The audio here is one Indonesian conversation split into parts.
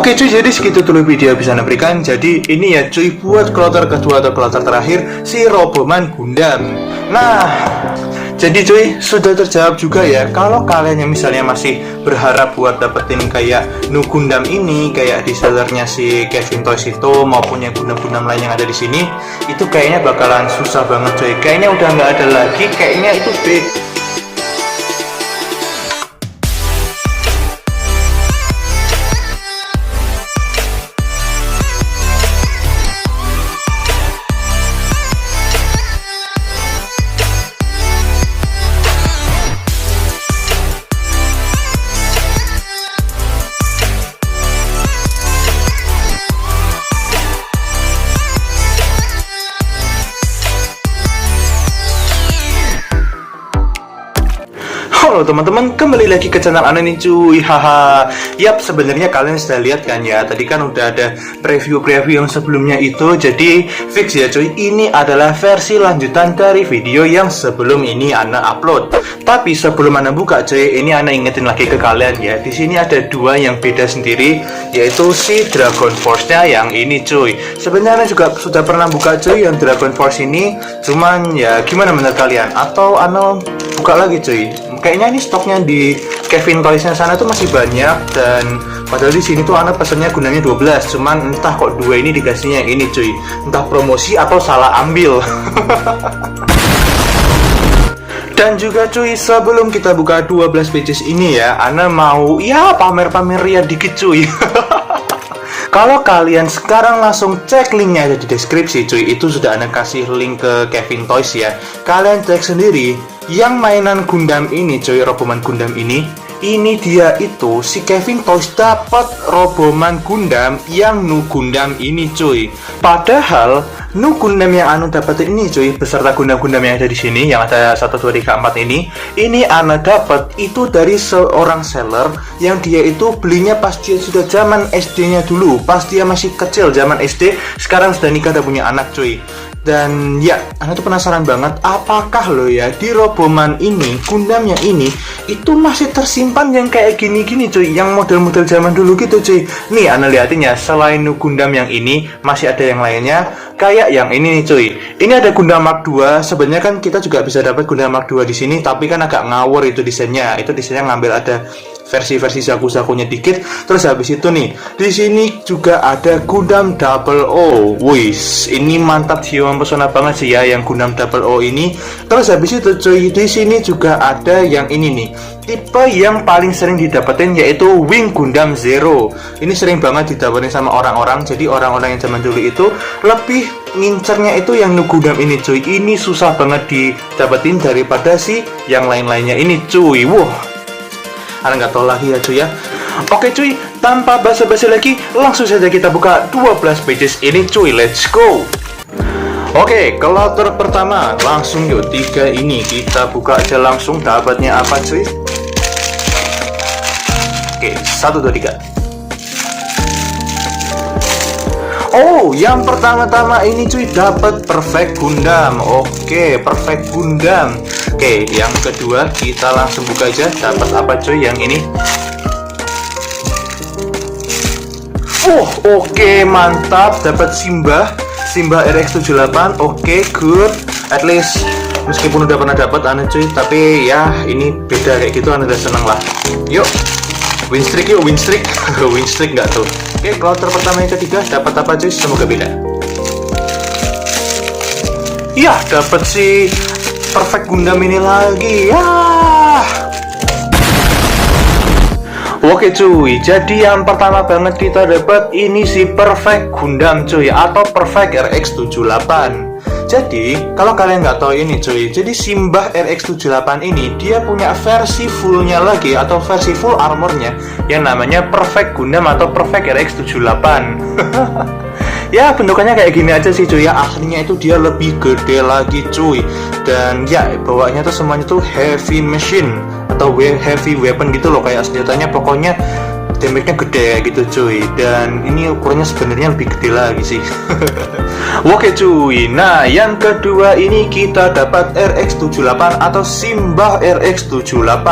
Oke cuy, jadi segitu dulu video bisa berikan. Jadi ini ya cuy, buat kloter kedua atau kloter terakhir si Roboman Gundam. Nah, jadi cuy, sudah terjawab juga ya. Kalau kalian yang misalnya masih berharap buat dapetin kayak Nu Gundam ini, kayak di sellernya si Kevin Toys itu, maupun yang Gundam-Gundam lain yang ada di sini, itu kayaknya bakalan susah banget cuy. Kayaknya udah nggak ada lagi, kayaknya itu big. Halo teman-teman, kembali lagi ke channel Ana nih cuy. Haha. Yap, sebenarnya kalian sudah lihat kan ya. Tadi kan udah ada preview yang sebelumnya itu. Jadi fix ya cuy, ini adalah versi lanjutan dari video yang sebelum ini Ana upload. Tapi sebelum Ana buka cuy, ini Ana ingetin lagi ke kalian ya. Di sini ada dua yang beda sendiri, yaitu si Dragon Force-nya yang ini cuy. Sebenarnya juga sudah pernah buka cuy yang Dragon Force ini. Cuman ya gimana menurut kalian? Atau Ana buka lagi cuy? Kayaknya ini stoknya di Kevin Toys-nya sana tuh masih banyak, dan padahal di sini tuh anak pesennya gunanya 12, cuman entah kok dua ini dikasihnya yang ini cuy. Entah promosi atau salah ambil. Dan juga cuy, sebelum kita buka 12 pages ini ya, Ana mau ya pamer-pamer ria dikit cuy. Kalau kalian sekarang langsung cek linknya ada di deskripsi cuy, itu sudah Ana kasih link ke Kevin Toys ya. Kalian cek sendiri, yang mainan Gundam ini cuy, Roboman Gundam ini dia itu si Kevin Toys dapat Roboman Gundam yang Nu Gundam ini cuy. Padahal Nu Gundam yang Anu dapetin ini cuy, beserta Gundam-Gundam yang ada di sini, yang ada 1, 2, 3, 4 ini Ana dapat itu dari seorang seller yang dia itu belinya pas dia sudah zaman SD-nya dulu, pas dia masih kecil zaman SD, sekarang sudah nikah dan punya anak cuy. Dan ya, Ana tuh penasaran banget, apakah lo ya di Roboman ini, Gundam yang ini itu masih tersimpan yang kayak gini-gini cuy, yang model-model zaman dulu gitu cuy. Nih Ana liatin ya, selain Nu Gundam yang ini masih ada yang lainnya, kayak yang ini nih cuy. Ini ada Gundam Mark II. Sebenarnya kan kita juga bisa dapat Gundam Mark II di sini, tapi kan agak ngawur itu desainnya. Itu desainnya ngambil ada versi-versi saku-sakunya dikit. Terus habis itu nih, di sini juga ada Gundam Double O. Wis, ini mantap sih, mempesona banget sih ya yang Gundam Double O ini. Terus habis itu cuy, di sini juga ada yang ini nih. Tipe yang paling sering didapetin yaitu Wing Gundam Zero. Ini sering banget didapetin sama orang-orang. Jadi orang-orang yang zaman dulu itu lebih ngincernya itu yang Nu Gundam ini cuy. Ini susah banget didapetin daripada si yang lain-lainnya ini cuy. Wah, Ana nggak tahu lagi ya cuy ya. Oke cuy, tanpa basa-basi lagi, langsung saja kita buka 12 pages ini cuy. Let's go. Oke, kloter pertama langsung yuk, 3 ini kita buka aja langsung. Dapatnya apa cuy? Oke, 1, 2, 3. Oh, yang pertama-tama ini cuy dapat Perfect Gundam. Oke, Perfect Gundam. Oke, yang kedua kita langsung buka aja. Dapat apa cuy yang ini? Oke, mantap. Dapat Simba RX78. Oke, good. At least meskipun udah pernah dapat Ana cuy, tapi ya ini beda kayak gitu, Ana udah seneng lah. Yuk, win streak yuk, win streak. Win streak nggak tuh? Oke, kloter pertama yang ketiga dapat apa cuy? Semoga beda. Iya, dapat si Perfect Gundam ini lagi ya. Oke cuy, jadi yang pertama banget kita dapat ini si Perfect Gundam cuy, atau Perfect RX78. Jadi kalau kalian nggak tahu ini cuy, jadi Simbah RX78 ini dia punya versi fullnya lagi, atau versi full armornya yang namanya Perfect Gundam atau Perfect RX78. Ya bentukannya kayak gini aja sih cuy ya, aslinya itu dia lebih gede lagi cuy. Dan ya bawaannya tuh semuanya tuh heavy machine atau heavy weapon gitu loh, kayak senjatanya pokoknya damage-nya gede kayak gitu cuy, dan ini ukurannya sebenarnya lebih gede lagi sih. Oke cuy, nah yang kedua ini kita dapat RX78 atau Simbah RX78.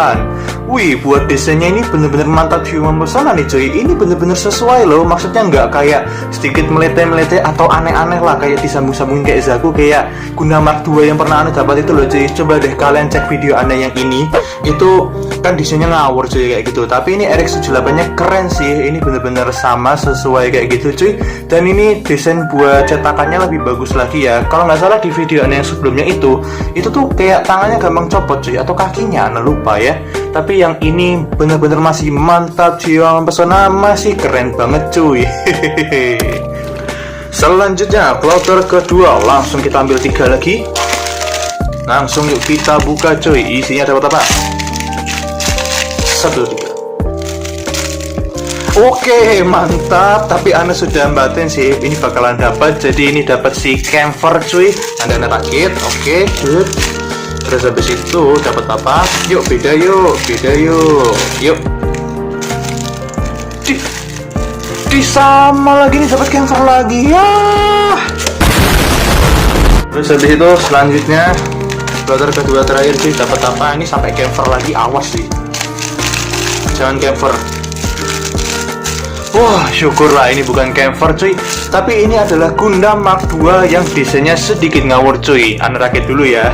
Wih, buat desainnya ini bener-bener mantap view mempesona nih cuy. Ini bener-bener sesuai loh, maksudnya nggak kayak sedikit melete-melete atau aneh-aneh lah kayak disambung-sambungin kayak Zaku kayak Gundam Mark II yang pernah Ana dapat itu loh cuy. Coba deh kalian cek video Ana yang ini, itu kan desainnya ngawur cuy kayak gitu. Tapi ini RX78 nya keren sih, ini bener-bener sama sesuai kayak gitu cuy. Dan ini desain buat cetakannya lebih bagus lagi ya. Kalau nggak salah di video Ana yang sebelumnya itu tuh kayak tangannya gampang copot cuy, atau kakinya Ana lupa ya. Tapi yang ini bener-bener masih mantap, jiwa mempesona, masih keren banget cuy. Selanjutnya kloter kedua, langsung kita ambil 3 lagi. Langsung yuk kita buka cuy, isinya dapat apa? 1, 3. Oke, mantap. Tapi Ana sudah batin sih, ini bakalan dapat. Jadi ini dapat si camper cuy. Anda rakit, oke, good. Terus habis itu dapat apa? Yuk beda yuk. Yuk. Di sama lagi nih, dapat camper lagi ya. Terus habis itu selanjutnya kloter kedua terakhir sih dapat apa? Ini sampai camper lagi, awas sih. Jangan camper. Wah, syukurlah ini bukan camper cuy, tapi ini adalah Gundam Mark II yang desainnya sedikit ngawur cuy. Ana rakit dulu ya.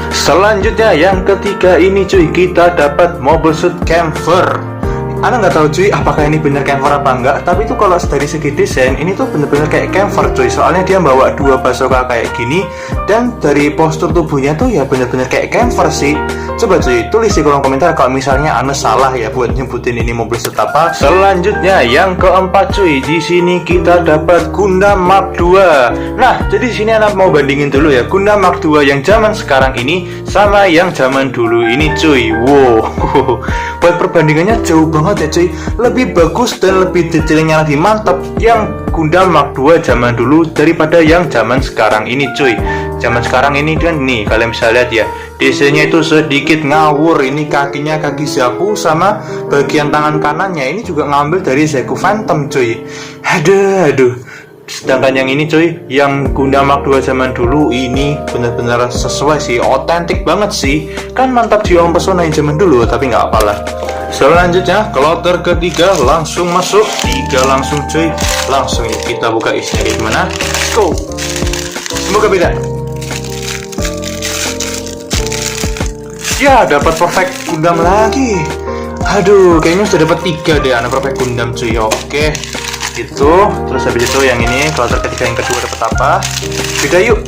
Selanjutnya yang ketiga ini cuy, kita dapat Mobile Suit Camper. Ana nggak tahu cuy apakah ini bener camper apa enggak, tapi itu kalau dari segi desain ini tuh bener-bener kayak camper cuy. Soalnya dia bawa 2 bazooka kayak gini, dan dari postur tubuhnya tuh ya bener-bener kayak camper sih. Coba cuy tulis di kolom komentar kalau misalnya Ana salah ya buat nyebutin ini mobil set apa. Selanjutnya yang keempat cuy, di sini kita dapat Gundam Mark II. Nah, jadi di sini Ana mau bandingin dulu ya Gundam Mark II yang zaman sekarang ini sama yang zaman dulu ini cuy. Wow. Buat perbandingannya jauh banget ya cuy, lebih bagus dan lebih detailnya lebih mantap yang Gundam Mark II zaman dulu daripada yang zaman sekarang ini cuy. Zaman sekarang ini kan nih kalian bisa lihat ya, desainnya itu sedikit ngawur. Ini kakinya kaki Zaku, sama bagian tangan kanannya ini juga ngambil dari Zaku Phantom cuy. Aduh. Sedangkan yang ini cuy, yang Gundam Mark II zaman dulu ini benar-benar sesuai sih, otentik banget sih. Kan mantap jiwa mempesona yang zaman dulu, tapi nggak apalah. Selanjutnya kloter ketiga langsung masuk, 3 langsung cuy. Langsung yuk kita buka isinya di mana. Go. Semoga beda. Ya, dapat perfect Gundam lagi. Aduh, kayaknya sudah dapat 3 deh anak perfect Gundam cuy. Oke. Itu, terus habis itu yang ini kloter ketiga yang kedua dapat apa? Beda yuk.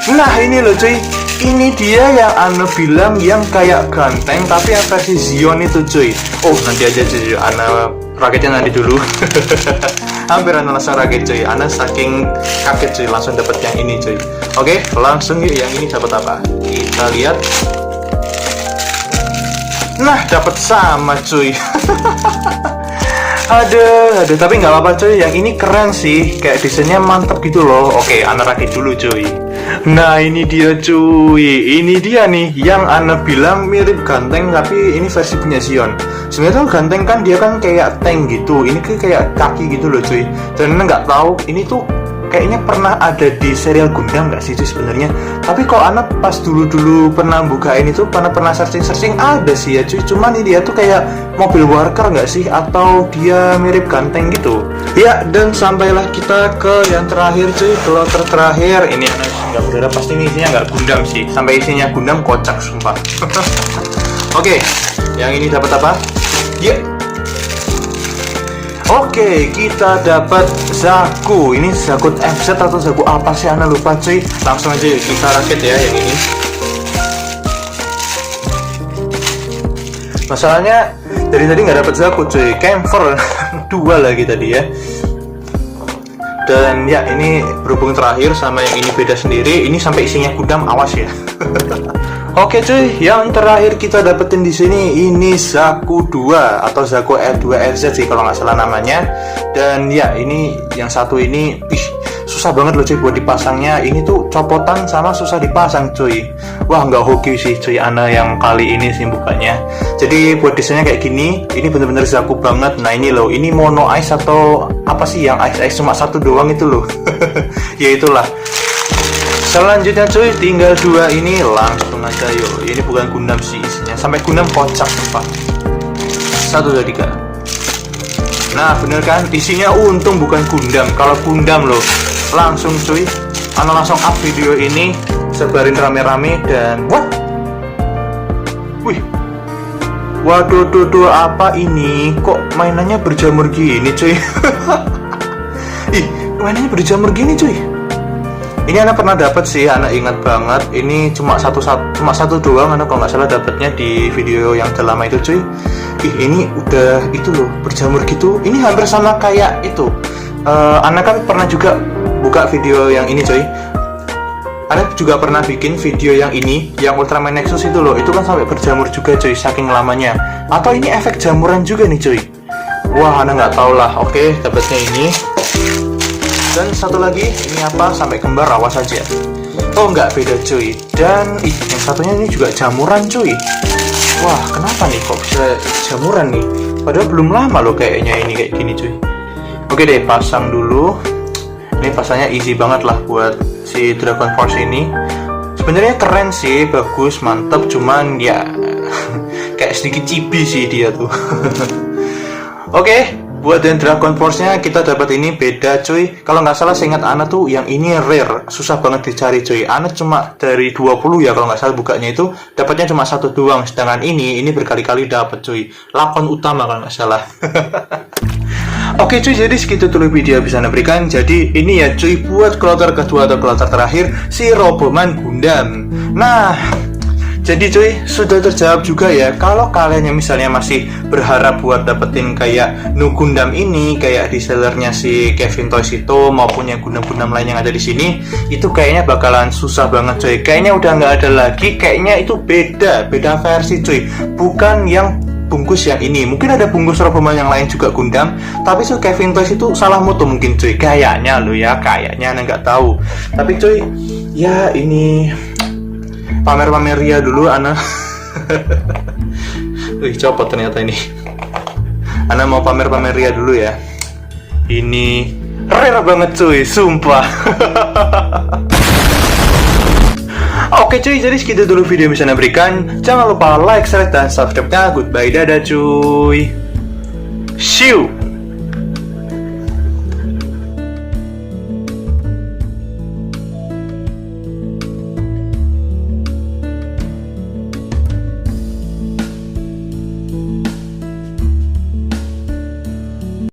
Nah, ini loh cuy. Ini dia yang Ana bilang yang kayak ganteng tapi yang versi Zion itu cuy. Oh, nanti aja cuy. Ana raketnya nanti dulu. Hampir Ana langsung rakit cuy. Ana saking kaget cuy langsung dapat yang ini cuy. Oke, langsung yuk yang ini dapat apa? Kita lihat. Nah, dapat sama cuy. Aduh, tapi nggak apa-apa cuy, yang ini keren sih, kayak desainnya mantap gitu loh. Oke, Ana rakit dulu cuy. Nah, ini dia cuy, ini dia nih yang Ana bilang mirip ganteng tapi ini versi punya Zion. Sebenarnya tuh ganteng kan dia kan kayak tank gitu, ini kayak kaki gitu loh cuy. Dan Ana nggak tahu ini tuh kayaknya pernah ada di serial Gundam nggak sih cuy sebenarnya. Tapi kok Ana pas dulu pernah bukain itu, pernah searching ada sih ya cuy. Cuman ini dia tuh kayak mobil worker nggak sih, atau dia mirip ganteng gitu ya. Dan sampailah kita ke yang terakhir cuy, kloter terakhir. Ini Ana nggak berharap pasti ini isinya nggak Gundam sih, sampai isinya Gundam kocak sumpah. Oke, yang ini dapat apa? Ya. Oke, kita dapat Zaku. Ini Zaku FZ atau Zaku apa sih Ana lupa cuy. Langsung aja kita rakit ya yang ini. Masalahnya dari tadi nggak dapat Zaku cuy, camper 2 lagi tadi ya. Dan ya ini berhubung terakhir sama yang ini beda sendiri. Ini sampai isinya Gundam, awas ya. Oke cuy, yang terakhir kita dapetin di sini ini Zaku 2 atau Zaku R2 RZ sih kalau nggak salah namanya. Dan ya ini yang satu ini, susah banget loh cuy buat dipasangnya. Ini tuh copotan sama susah dipasang cuy. Wah nggak hoki sih cuy Ana yang kali ini sih bukanya. Jadi buat desainnya kayak gini, ini bener-bener zaku banget. Nah ini loh, ini mono ice atau apa sih yang ice cuma satu doang itu loh. Ya itulah. Selanjutnya cuy, tinggal dua ini, langsung aja yuk. Ini bukan Gundam sih isinya, sampai Gundam kocak sumpah. 1, 2, 3. Nah bener kan, isinya untung bukan Gundam. Kalau Gundam loh, langsung cuy, Ana langsung up video ini, sebarin rame-rame dan what? Wih, waduh apa ini? Kok mainannya berjamur gini cuy? Ih, mainannya berjamur gini cuy. Ini Ana pernah dapat sih, Ana ingat banget. Ini cuma satu doang, Ana kalau nggak salah dapatnya di video yang lama itu cuy. Ih, ini udah itu loh, berjamur gitu. Ini hampir sama kayak itu. Ana kan pernah juga buka video yang ini cuy. Ana juga pernah bikin video yang ini, yang Ultraman Nexus itu loh. Itu kan sampai berjamur juga cuy, saking lamanya. Atau ini efek jamuran juga nih cuy. Wah, Ana nggak tahu lah. Oke, dapatnya ini. Dan satu lagi, ini apa? Sampai kembar, awas aja. Oh nggak, beda cuy. Dan yang satunya ini juga jamuran cuy. Wah kenapa nih kok bisa jamuran nih? Padahal belum lama loh kayaknya ini kayak gini cuy. Oke deh, pasang dulu. Ini pasangnya easy banget lah buat si Dragon Force ini. Sebenarnya keren sih, bagus, mantep. Cuman ya kayak sedikit cibi sih dia tuh. Oke, buat dan Dragon Force-nya kita dapat ini beda cuy. Kalau nggak salah seingat Ana tuh yang ini rare, susah banget dicari cuy. Ana cuma dari 20 ya kalau nggak salah bukanya itu dapatnya cuma satu doang. Sedangkan ini berkali-kali dapat cuy. Lakon utama kalau nggak salah. Oke cuy, jadi segitu dulu video bisa Ana berikan. Jadi ini ya cuy buat kloter kedua atau kloter terakhir si Roboman Gundam. Nah, jadi cuy, sudah terjawab juga ya. Kalau kalian yang misalnya masih berharap buat dapetin kayak Nu Gundam ini, kayak resellernya si Kevin Toys itu, maupun yang Gundam-Gundam lain yang ada di sini, itu kayaknya bakalan susah banget cuy. Kayaknya udah nggak ada lagi, kayaknya itu beda versi cuy. Bukan yang bungkus yang ini. Mungkin ada bungkus Roboman yang lain juga Gundam, tapi si Kevin Toys itu salah mutu mungkin cuy. Kayaknya lo ya, kayaknya Ana nggak tahu. Tapi cuy, ya ini pamer-pamer Ria dulu Ana. Wih, copot ternyata ini. Ana mau pamer-pamer Ria dulu ya. Ini rare banget cuy, sumpah. Oke cuy, jadi segitu dulu video yang bisa Ana berikan. Jangan lupa like, share, dan subscribe-nya. Goodbye, dadah cuy. See you.